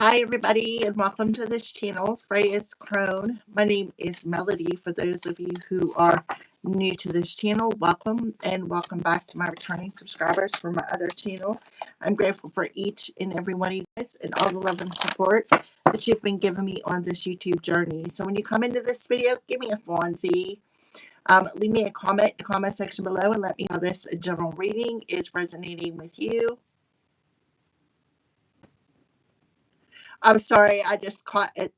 Hi, everybody, and welcome to this channel, Freya's Crone. My name is Melody. For those of you who are new to this channel, welcome, and welcome back to my returning subscribers for my other channel. I'm grateful for each and every one of you guys and all the love and support that you've been giving me on this YouTube journey. So when you come into this video, give me a Fonzie. Leave me a comment in the comment section below and let me know this general reading is resonating with you. I'm sorry, I just caught it.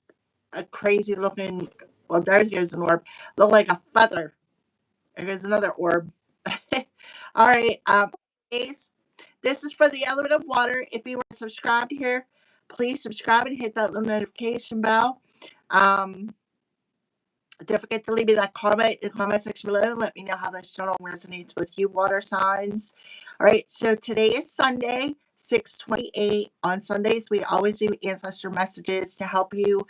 A crazy looking, well, there goes an orb. Look like a feather. There goes another orb. All right, guys, this is for the element of water. If you want to subscribe here, please subscribe and hit that little notification bell. Don't forget to leave me that comment in the comment section below and let me know how this channel resonates with you, water signs. All right, so today is Sunday, 6/28. On Sundays, we always do ancestor messages to help you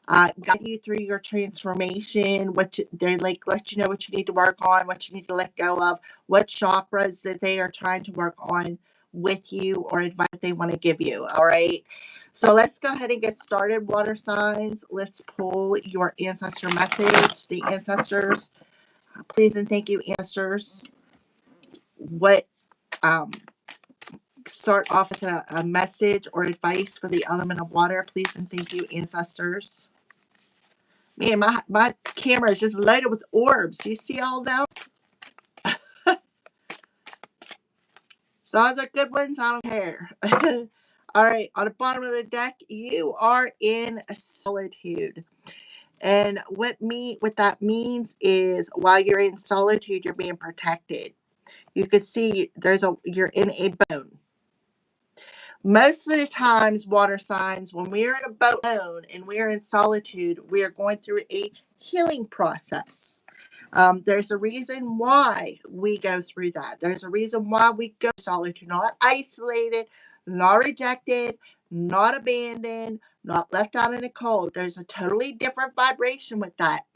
guide you through your transformation, they let you know what you need to work on, what you need to let go of, what chakras that they are trying to work on with you or advice they want to give you. All right. So let's go ahead and get started, water signs. Let's pull your ancestor message. The ancestors, please and thank you, ancestors. Start off with a message or advice for the element of water, please and thank you, ancestors. Man, my camera is just loaded with orbs. You see all them? So those are good ones. I don't care. All right. On the bottom of the deck, you are in solitude. And what that means is while you're in solitude, you're being protected. You can see you're in a bone. Most of the times, water signs, when we're in a bone and we're in solitude, we are going through a healing process. There's a reason why we go through that. There's a reason why we go solitude, not isolated, not rejected, not abandoned, not left out in the cold. There's a totally different vibration with that.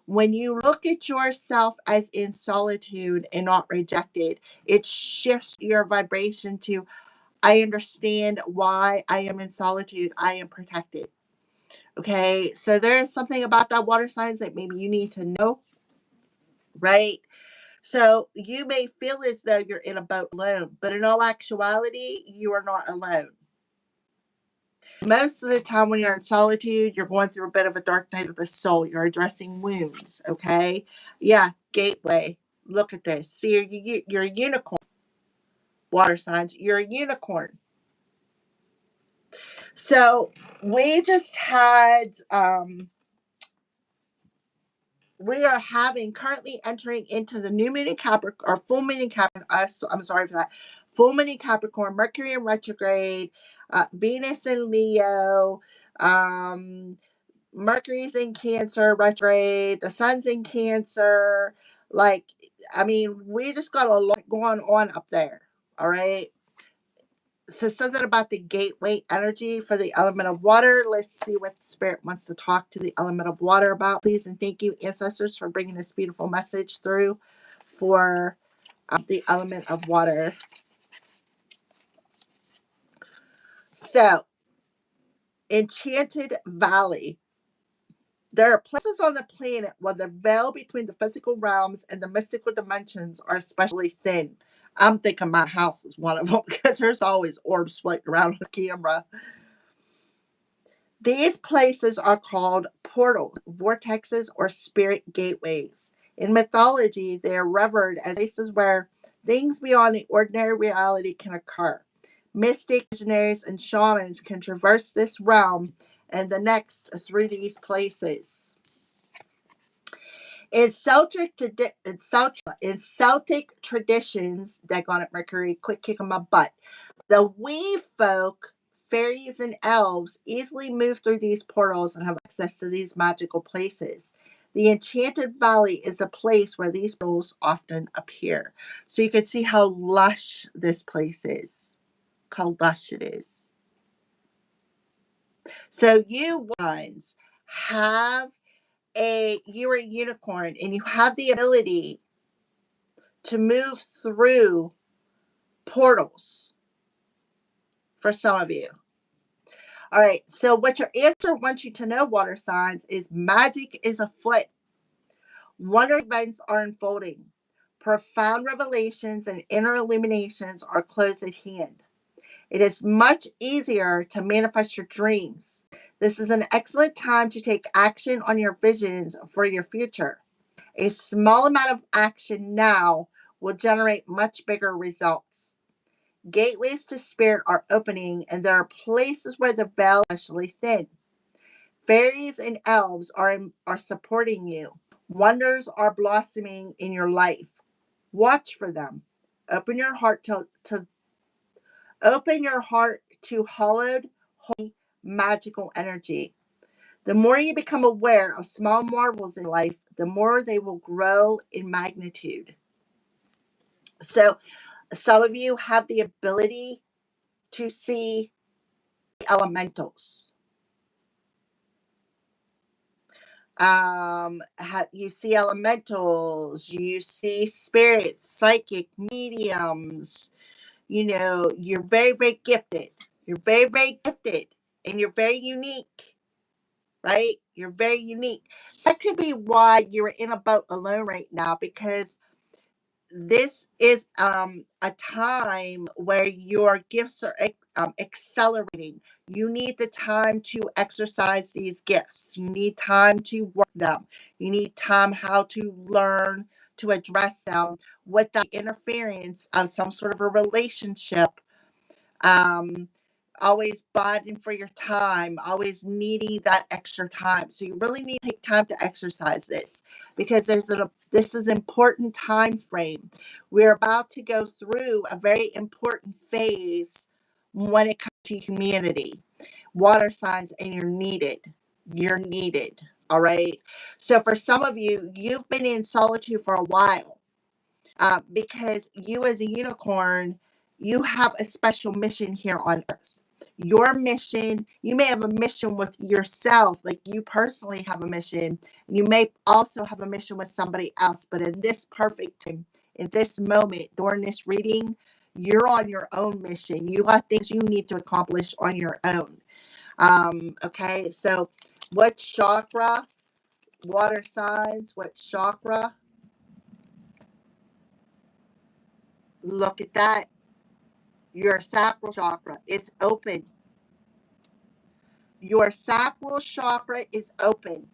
When you look at yourself as in solitude and not rejected, it shifts your vibration to, I understand why I am in solitude. I am protected. Okay, so there's something about that, water signs, that maybe you need to know, right? So you may feel as though you're in a boat alone, but in all actuality, you are not alone. Most of the time when you're in solitude, you're going through a bit of a dark night of the soul. You're addressing wounds, okay? Yeah, gateway. Look at this. See, you're a unicorn. Water signs, you're a unicorn. So we just had, we are currently entering into the new moon in Capricorn, or full moon in Capricorn. I'm sorry for that. Full moon in Capricorn, Mercury in retrograde, Venus in Leo, Mercury's in Cancer retrograde, the sun's in Cancer. Like, I mean, we just got a lot going on up there. All right. So something about the gateway energy for the element of water. Let's see what Spirit wants to talk to the element of water about. Please and thank you, ancestors, for bringing this beautiful message through for the element of water. So, Enchanted Valley. There are places on the planet where the veil between the physical realms and the mystical dimensions are especially thin. I'm thinking my house is one of them because there's always orbs floating around on the camera. These places are called portals, vortexes, or spirit gateways. In mythology, they are revered as places where things beyond the ordinary reality can occur. Mystics, visionaries, and shamans can traverse this realm and the next through these places. In Celtic traditions, daggone it, Mercury, quit kicking my butt. The wee folk, fairies, and elves easily move through these portals and have access to these magical places. The Enchanted Valley is a place where these portals often appear. So you can see how lush this place is, how lush it is. So you ones you're a unicorn and you have the ability to move through portals for some of you. All right. So, what your answer wants you to know, water signs, is magic is afoot. Wonder events are unfolding. Profound revelations and inner illuminations are close at hand. It is much easier to manifest your dreams. This is an excellent time to take action on your visions for your future. A small amount of action now will generate much bigger results. Gateways to spirit are opening, and there are places where the veil is especially thin. Fairies and elves are supporting you. Wonders are blossoming in your life. Watch for them. Open your heart to open your heart to hollowed, holy, magical energy. The more you become aware of small marvels in life, the more they will grow in magnitude. So, some of you have the ability to see elementals. You see elementals, you see spirits, psychic mediums. You're very, very gifted. You're very, very gifted, and you're very unique, right? You're very unique. So that could be why you're in a boat alone right now, because this is a time where your gifts are accelerating. You need the time to exercise these gifts. You need time to work them. You need time how to learn to address them without interference of some sort of a relationship. Um, Always bonding for your time, always needing that extra time. So you really need to take time to exercise this, because this is important time frame. We're about to go through a very important phase when it comes to humanity, water signs, and you're needed. You're needed. All right. So for some of you, you've been in solitude for a while, because you as a unicorn, you have a special mission here on earth. Your mission, you may have a mission with yourself, like you personally have a mission. You may also have a mission with somebody else, but in this perfect time, in this moment, during this reading, you're on your own mission. You got things you need to accomplish on your own. Okay, so what chakra, water signs, what chakra? Look at that. Your sacral chakra, it's open. Your sacral chakra is open.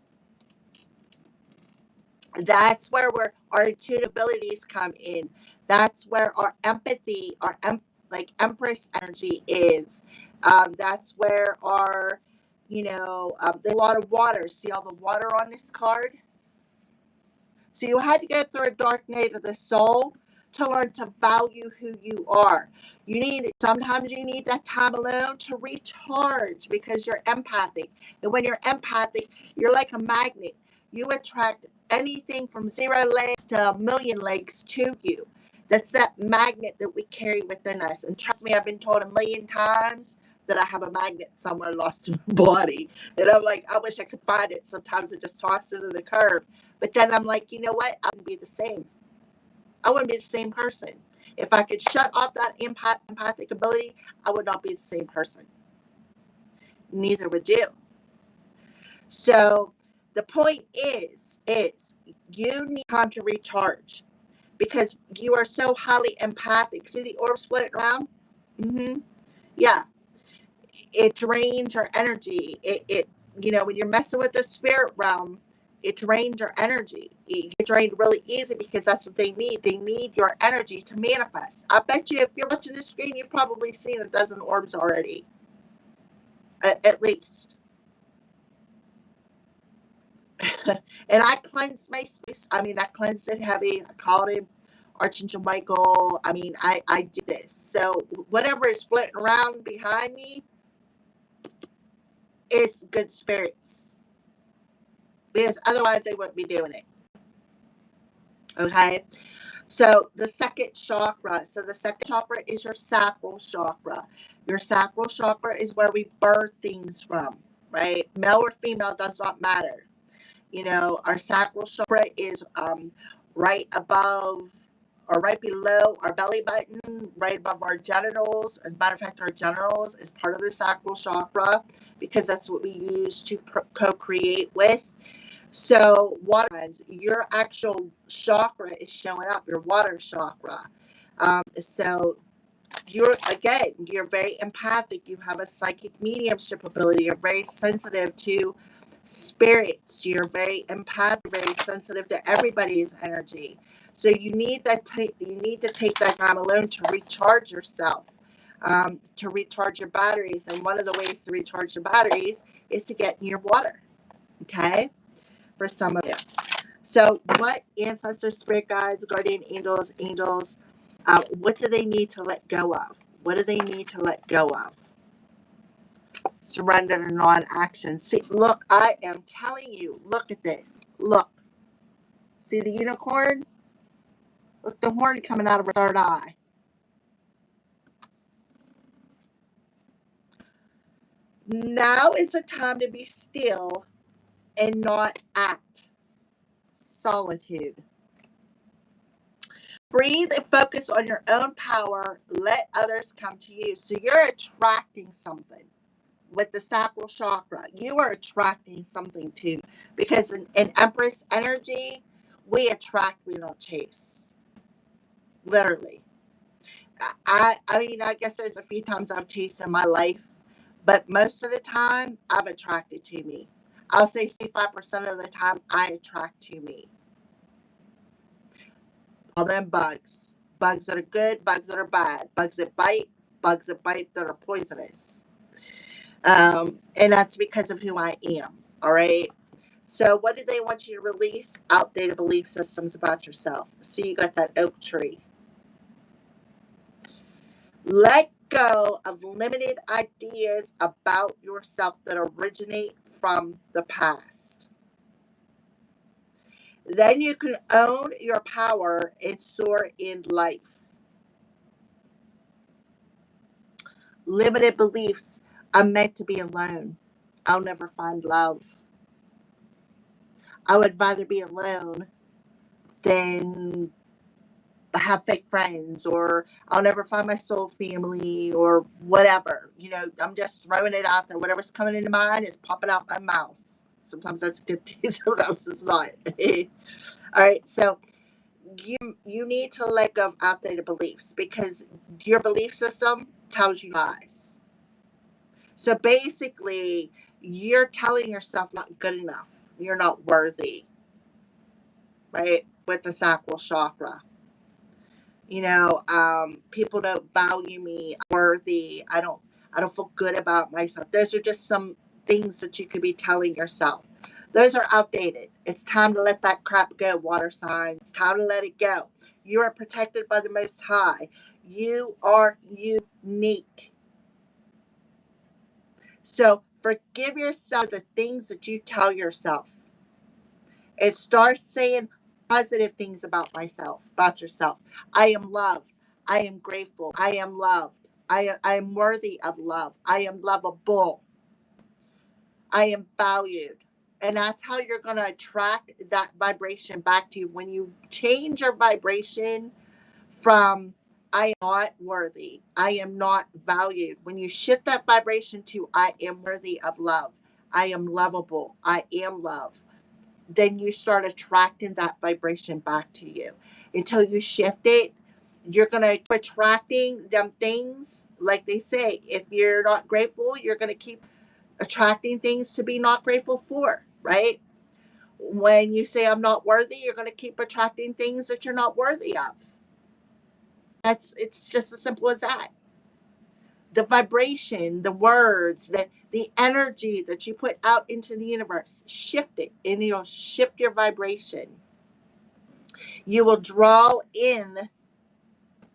That's where our intuitive abilities come in. That's where our empathy, like Empress energy is. That's where there's a lot of water. See all the water on this card? So you had to go through a dark night of the soul to learn to value who you are. Sometimes you need that time alone to recharge, because you're empathic. And when you're empathic, you're like a magnet. You attract anything from 0 legs to a million legs to you. That's that magnet that we carry within us. And trust me, I've been told a million times that I have a magnet somewhere lost in my body. And I'm like, I wish I could find it. Sometimes I just toss it in the curb. But then I'm like, you know what? I wouldn't be the same. I wouldn't be the same person. If I could shut off that empathic ability, I would not be the same person. Neither would you. So the point is you need time to recharge, because you are so highly empathic. See the orb floating around? Mm-hmm. Yeah. It drains your energy. When you're messing with the spirit realm, it drains your energy. You get drained really easy, because that's what they need. They need your energy to manifest. I bet you if you're watching this screen, you've probably seen a dozen orbs already, at least. And I cleansed my space. I mean, I cleansed it heavy. I called him Archangel Michael. I mean, I do this. So whatever is floating around behind me is good spirits, because otherwise they wouldn't be doing it. Okay. So the second chakra. So the second chakra is your sacral chakra. Your sacral chakra is where we birth things from, right? Male or female does not matter. Our sacral chakra is right above or right below our belly button, right above our genitals. As a matter of fact, our genitals is part of the sacral chakra because that's what we use to co-create with. So water signs, your actual chakra is showing up, your water chakra. So you're very empathic. You have a psychic mediumship ability. You're very sensitive to spirits. You're very empathic, very sensitive to everybody's energy. So you need you need to take that time alone to recharge yourself, to recharge your batteries. And one of the ways to recharge your batteries is to get in your water. Okay, for some of you. So, what ancestors, spirit guides, guardian angels, what do they need to let go of? What do they need to let go of? Surrender to non-action. See, look, I am telling you, look at this. Look. See the unicorn? Look, the horn coming out of her third eye. Now is the time to be still and not act. Solitude. Breathe and focus on your own power. Let others come to you. So you're attracting something with the sacral chakra. You are attracting something too. Because in Empress energy, we attract, we don't chase. Literally. I mean, I guess there's a few times I've chased in my life, but most of the time I've attracted to me. I'll say 65% of the time I attract to me. All them bugs. Bugs that are good, bugs that are bad, bugs that bite that are poisonous. And that's because of who I am. All right. So, what do they want you to release? Outdated belief systems about yourself. See, you got that oak tree. Let go of limited ideas about yourself that originate from the past. Then you can own your power and soar in life. Limited beliefs. I'm meant to be alone. I'll never find love. I would rather be alone than have fake friends, or I'll never find my soul family, or whatever. You know, I'm just throwing it out there. Whatever's coming into mind is popping out my mouth. Sometimes that's a good thing, sometimes it's not. All right, so you need to let go of outdated beliefs because your belief system tells you lies. So basically, you're telling yourself not good enough. You're not worthy, right? With the sacral chakra. People don't value me, I'm worthy. I don't feel good about myself. Those are just some things that you could be telling yourself. Those are outdated. It's time to let that crap go, water signs. It's time to let it go. You are protected by the Most High. You are unique. So forgive yourself the things that you tell yourself. And start saying positive things about myself, about yourself. I am loved. I am grateful. I am loved. I am worthy of love. I am lovable. I am valued. And that's how you're going to attract that vibration back to you. When you change your vibration from I am not worthy, I am not valued. When you shift that vibration to I am worthy of love, I am lovable, I am love, then you start attracting that vibration back to you. Until you shift it, you're going to keep attracting them things. Like they say, if you're not grateful, you're going to keep attracting things to be not grateful for, right? When you say I'm not worthy, you're going to keep attracting things that you're not worthy of. It's just as simple as that. The vibration, the words, the energy that you put out into the universe, shift it, and you'll shift your vibration. You will draw in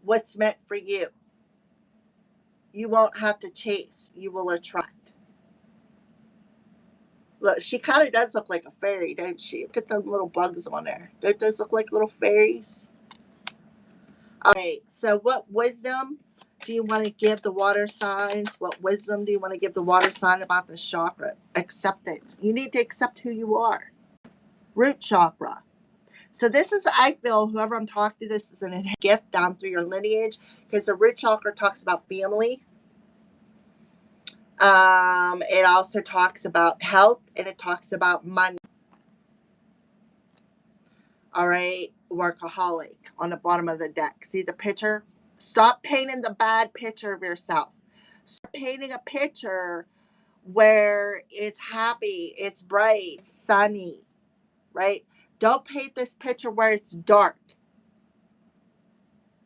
what's meant for you. You won't have to chase, you will attract. Look, she kind of does look like a fairy, don't she? Look at the little bugs on her. Don't those look like little fairies? All right, so what wisdom do you want to give the water signs? What wisdom do you want to give the water sign about the chakra? Acceptance. You need to accept who you are. Root chakra. So this is, I feel, whoever I'm talking to, this is a gift down through your lineage, because the root chakra talks about family. It also talks about health, and it talks about money. All right, workaholic on the bottom of the deck. See the picture? Stop painting the bad picture of yourself. Start painting a picture where it's happy, it's bright, it's sunny, right? Don't paint this picture where it's dark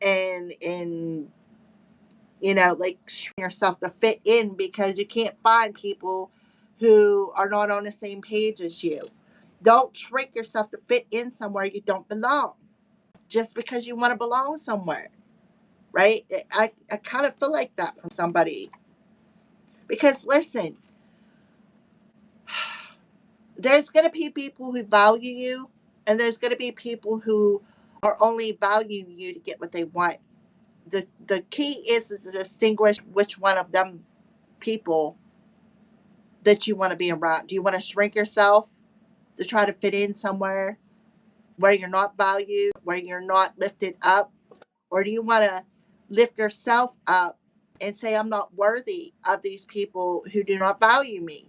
and like yourself to fit in, because you can't find people who are not on the same page as you. Don't trick yourself to fit in somewhere you don't belong just because you want to belong somewhere, right? I kind of feel like that from somebody. Because listen, there's going to be people who value you, and there's going to be people who are only value you to get what they want. The key is to distinguish which one of them people that you want to be around. Do you want to shrink yourself to try to fit in somewhere where you're not valued, where you're not lifted up? Or do you want to lift yourself up and say, I'm not worthy of these people who do not value me?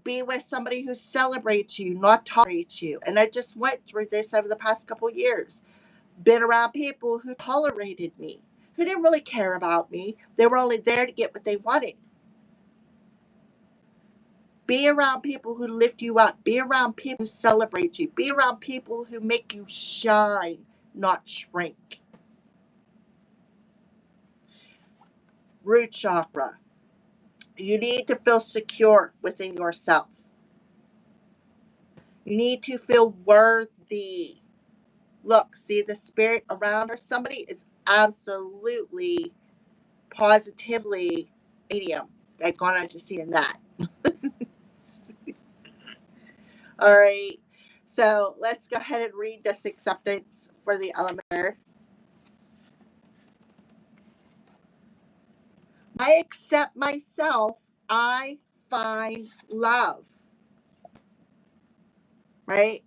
Be with somebody who celebrates you, not tolerates you. And I just went through this over the past couple of years. Been around people who tolerated me, who didn't really care about me. They were only there to get what they wanted. Be around people who lift you up. Be around people who celebrate you. Be around people who make you shine, not shrink. Root chakra. You need to feel secure within yourself. You need to feel worthy. Look, see the spirit around her? Somebody is absolutely, positively medium. They're going to see in that. All right. So let's go ahead and read this acceptance for the element. I accept myself. I find love. Right?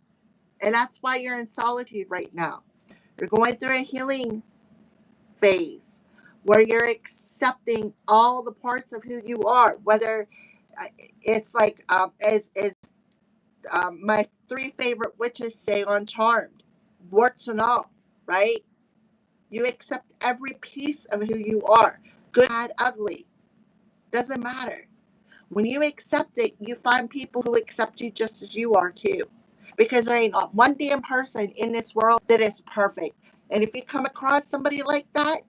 And that's why you're in solitude right now. You're going through a healing phase where you're accepting all the parts of who you are, whether it's like as my three favorite witches say on Charmed, warts and all, right? You accept every piece of who you are, good, bad, ugly, doesn't matter. When you accept it, you find people who accept you just as you are too. Because there ain't not one damn person in this world that is perfect. And if you come across somebody like that,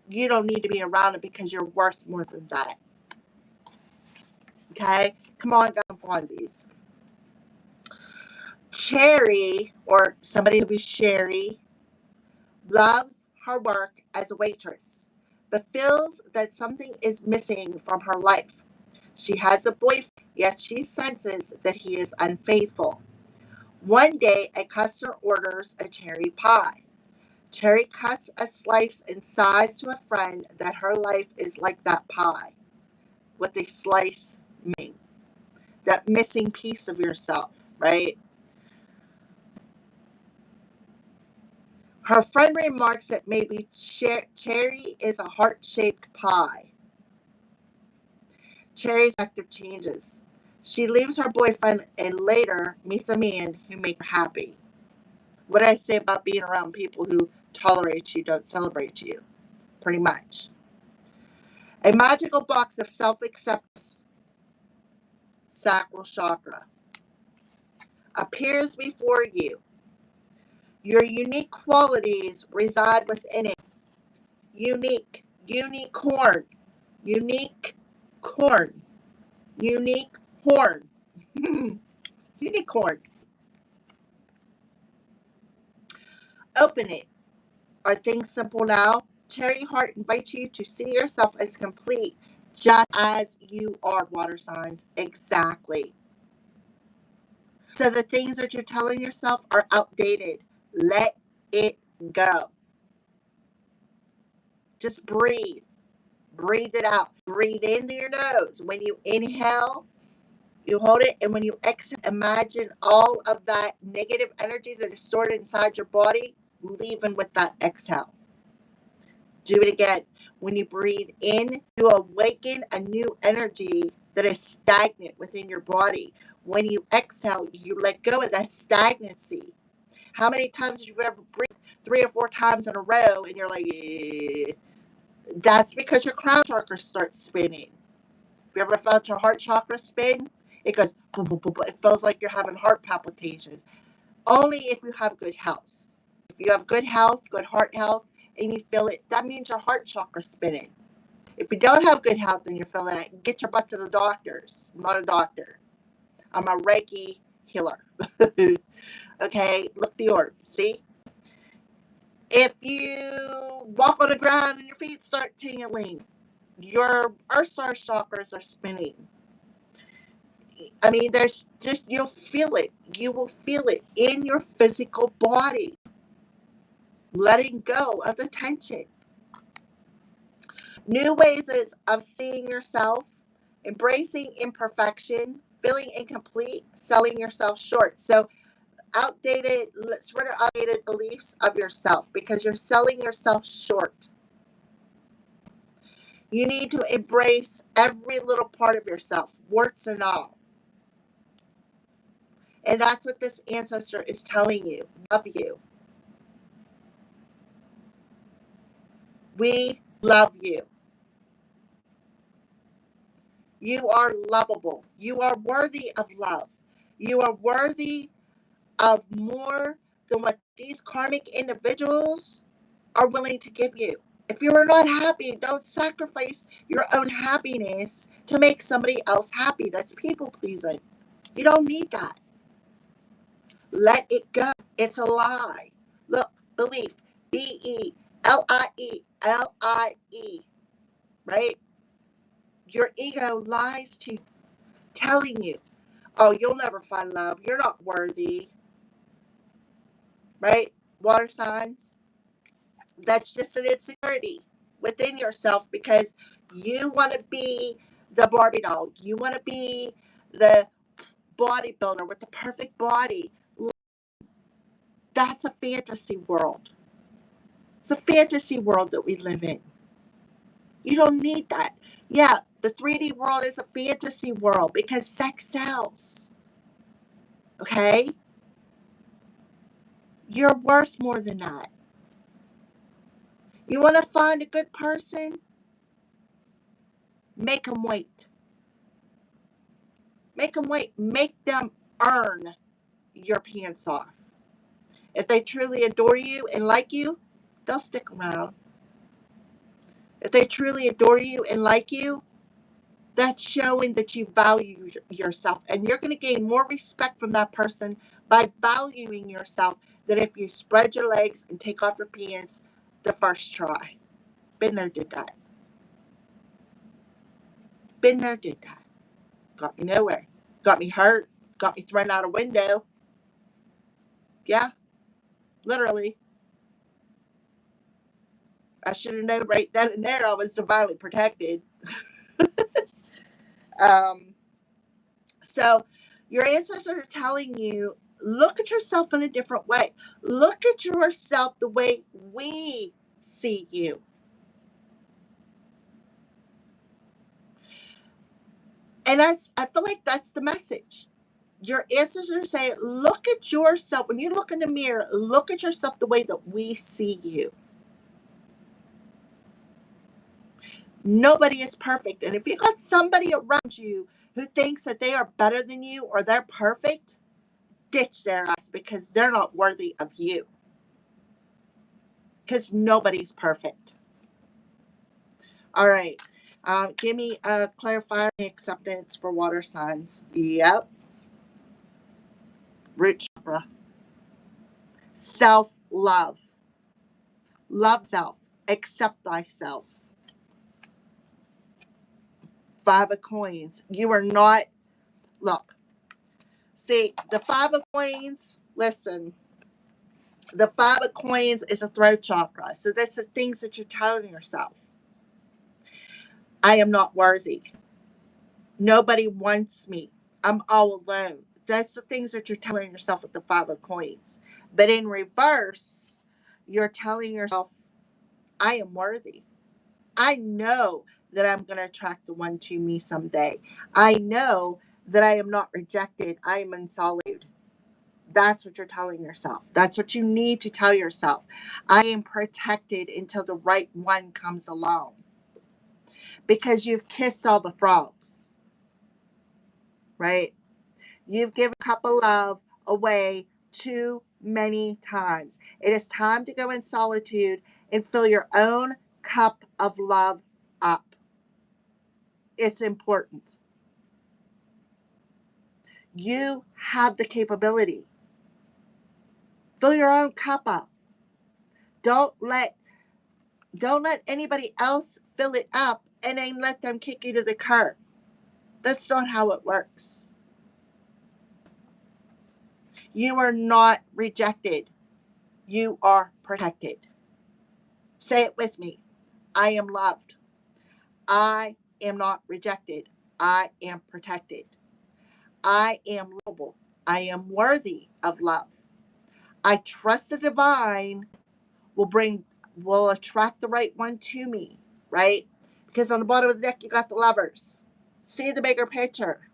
you don't need to be around it, because you're worth more than that. Okay? Come on, guys, Fonzies. Cherry, or somebody who be Sherry, loves her work as a waitress, but feels that something is missing from her life. She has a boyfriend, yet she senses that he is unfaithful. One day, a customer orders a cherry pie. Cherry cuts a slice and sighs to a friend that her life is like that pie. What the slice mean? That missing piece of yourself, right? Her friend remarks that maybe Cherry is a heart-shaped pie. Cherry's perspective changes. She leaves her boyfriend and later meets a man who makes her happy. What I say about being around people who tolerate you, don't celebrate you. Pretty much. A magical box of self-acceptance, sacral chakra, appears before you. Your unique qualities reside within it. Unique, unicorn, unique corn, unique horn, unicorn. Open it. Are things simple now? Cherry Heart invites you to see yourself as complete, just as you are, water signs. Exactly. So the things that you're telling yourself are outdated. Let it go. Just breathe. Breathe it out. Breathe in through your nose. When you inhale, You hold it, and when you exhale, imagine all of that negative energy that is stored inside your body leaving with that exhale. Do it again. When you breathe in, you awaken a new energy that is stagnant within your body. When you exhale, you let go of that stagnancy. How many times have you ever breathed 3 or 4 times in a row and you're like, eh? That's because your crown chakra starts spinning. If you ever felt your heart chakra spin, it goes boom, boom, boom, boom. It feels like you're having heart palpitations. Only if you have good health. If you have good health, good heart health, and you feel it, that means your heart chakra spinning. If you don't have good health and you're feeling it, get your butt to the doctors. I'm not a doctor. I'm a Reiki healer. Okay, look the orb. See? If you walk on the ground and your feet start tingling, your earth star chakras are spinning. I mean, there's just, you'll feel it. You will feel it in your physical body. Letting go of the tension. New ways of seeing yourself, embracing imperfection, feeling incomplete, selling yourself short. So let's rid of outdated beliefs of yourself because you're selling yourself short. You need to embrace every little part of yourself, warts and all. And that's what this ancestor is telling you. Love you. We love you. You are lovable. You are worthy of love. You are worthy of more than what these karmic individuals are willing to give you. If you are not happy, don't sacrifice your own happiness to make somebody else happy. That's people pleasing. You don't need that. Let it go. It's a lie. Look, belief. Belilie. Right? Your ego lies to you, telling you, oh, you'll never find love. You're not worthy. Right? Water signs. That's just an insecurity within yourself because you want to be the Barbie doll. You want to be the bodybuilder with the perfect body. That's a fantasy world. It's a fantasy world that we live in. You don't need that. Yeah, the 3D world is a fantasy world because sex sells. Okay? You're worth more than that. You want to find a good person? Make them wait. Make them wait. Make them earn your pants off. If they truly adore you and like you, they'll stick around. If they truly adore you and like you, that's showing that you value yourself. And you're going to gain more respect from that person by valuing yourself than if you spread your legs and take off your pants the first try. Been there, did that. Been there, did that. Got me nowhere. Got me hurt. Got me thrown out a window. Yeah, literally. I should have known right then and there I was divinely protected. Um, so your ancestors are telling you, look at yourself in a different way. Look at yourself the way we see you. And I feel like that's the message. Your ancestors say, look at yourself. When you look in the mirror, look at yourself the way that we see you. Nobody is perfect. And if you got somebody around you who thinks that they are better than you or they're perfect, ditch their ass because they're not worthy of you. Because nobody's perfect. All right. Give me a clarifier acceptance for water signs. Yep. Root chakra. Self-love. Love self. Accept thyself. 5 of coins. You are not, look. See, the 5 of coins, listen. The 5 of coins is a throat chakra. So that's the things that you're telling yourself. I am not worthy. Nobody wants me. I'm all alone. That's the things that you're telling yourself with the Five of Coins. But in reverse, you're telling yourself, I am worthy. I know that I'm going to attract the one to me someday. I know that I am not rejected. I am in solitude. That's what you're telling yourself. That's what you need to tell yourself. I am protected until the right one comes along. Because you've kissed all the frogs, right? You've given a cup of love away too many times. It is time to go in solitude and fill your own cup of love up. It's important. You have the capability. Fill your own cup up. Don't let anybody else fill it up and then let them kick you to the curb. That's not how it works. You are not rejected. You are protected. Say it with me. I am loved. I am not rejected. I am protected. I am lovable. I am worthy of love. I trust the divine will attract the right one to me, right? Because on the bottom of the deck you got the Lovers. See the bigger picture.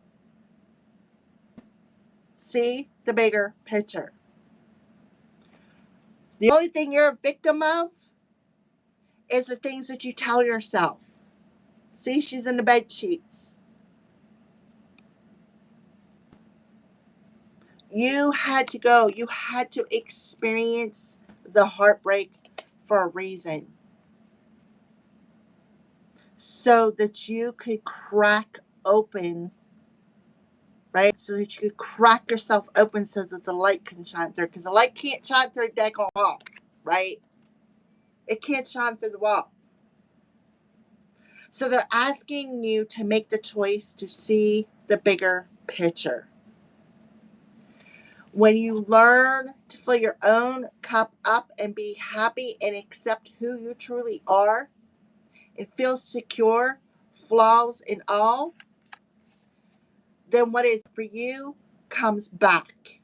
See the bigger picture. The only thing you're a victim of is the things that you tell yourself. See, she's in the bed sheets. You had to go. You had to experience the heartbreak for a reason. So that you could crack open, right? So that you could crack yourself open so that the light can shine through. Because the light can't shine through a daggone wall, right? It can't shine through the wall. So they're asking you to make the choice to see the bigger picture. When you learn to fill your own cup up and be happy and accept who you truly are and feel secure, flaws and all, then what is for you comes back.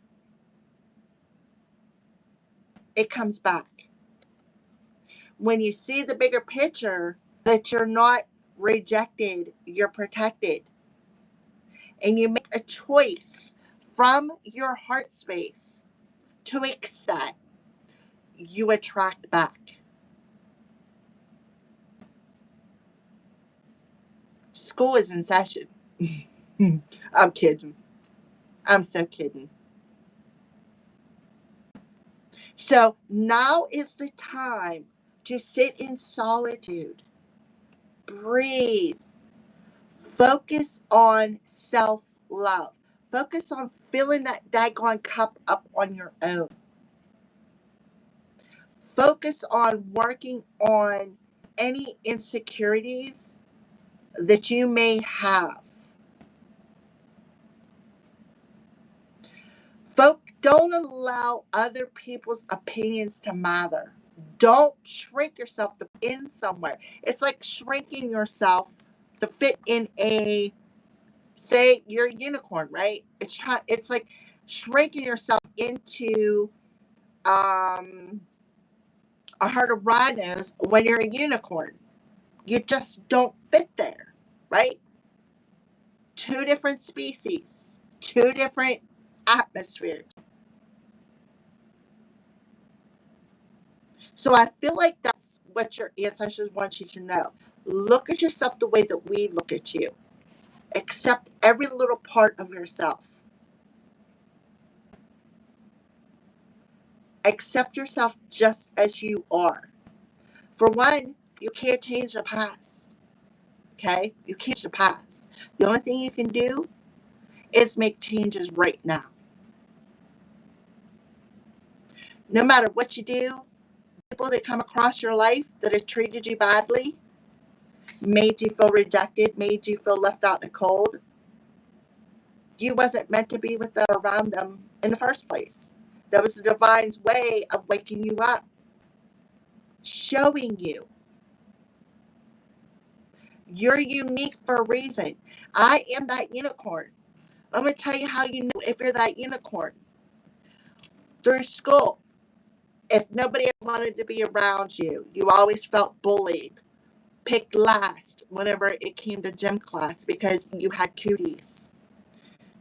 It comes back. When you see the bigger picture, that you're not rejected, you're protected. And you make a choice from your heart space to accept, you attract back. School is in session. I'm kidding. I'm so kidding. So now is the time to sit in solitude, breathe, focus on self love, focus on filling that daggone cup up on your own, focus on working on any insecurities that you may have. Don't allow other people's opinions to matter. Don't shrink yourself to fit in somewhere. It's like shrinking yourself to fit in a, say you're a unicorn, right? It's like shrinking yourself into a herd of rhinos when you're a unicorn. You just don't fit there, right? Two different species, two different atmospheres. So I feel like that's what your ancestors want you to know. Look at yourself the way that we look at you. Accept every little part of yourself. Accept yourself just as you are. For one, you can't change the past. Okay? You can't change the past. The only thing you can do is make changes right now. No matter what you do, people that come across your life that have treated you badly, made you feel rejected, made you feel left out in the cold, you wasn't meant to be with them around them in the first place. That was the divine's way of waking you up, showing you you're unique for a reason. I am that unicorn. I'm going to tell you how you know if you're that unicorn. Through school, if nobody ever wanted to be around you, you always felt bullied, picked last whenever it came to gym class because you had cooties.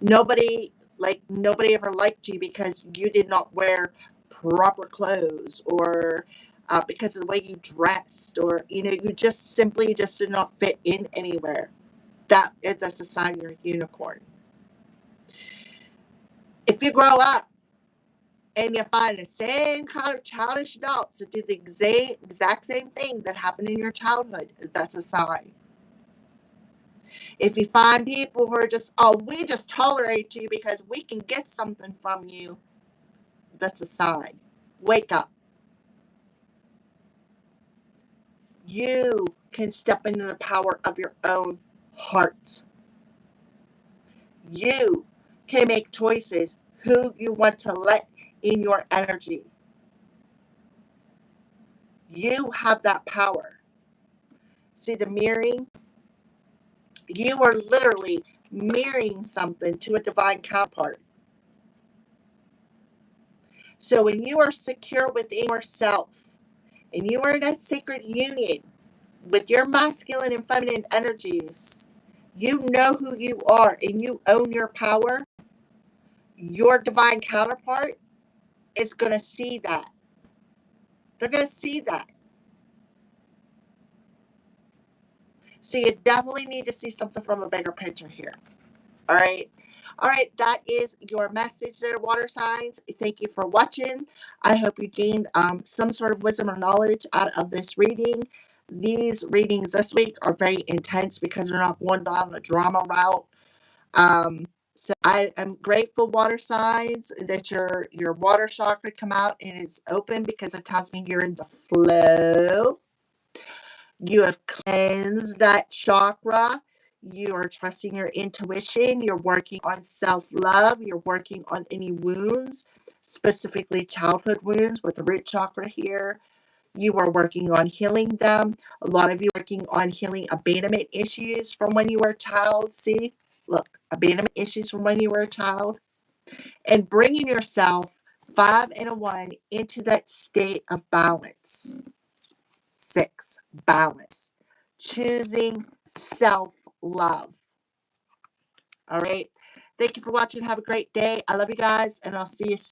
Nobody ever liked you because you did not wear proper clothes, or because of the way you dressed, or you just simply just did not fit in anywhere. That's a sign you're a unicorn. If you grow up and you find the same kind of childish adults that do the exact same thing that happened in your childhood, that's a sign. If you find people who are just, oh, we just tolerate you because we can get something from you, that's a sign. Wake up. You can step into the power of your own heart. You can make choices who you want to let in your energy. You have that power. See the mirroring? You are literally mirroring something to a divine counterpart. So when you are secure within yourself and you are in that sacred union with your masculine and feminine energies, you know who you are and you own your power. Your divine counterpart is going to see that. They're going to see that. So you definitely need to see something from a bigger picture here. All right. All right. That is your message there, water signs. Thank you for watching. I hope you gained some sort of wisdom or knowledge out of this reading. These readings this week are very intense because we're not going down the drama route. So I am grateful, water signs, that your water chakra come out and it's open because it tells me you're in the flow. You have cleansed that chakra. You are trusting your intuition. You're working on self-love. You're working on any wounds, specifically childhood wounds with the root chakra here. You are working on healing them. A lot of you are working on healing abandonment issues from when you were a child. See, look, abandonment issues from when you were a child. And bringing yourself 5 and a 1 into that state of balance. 6, balance. Choosing self-love. All right. Thank you for watching. Have a great day. I love you guys, and I'll see you soon.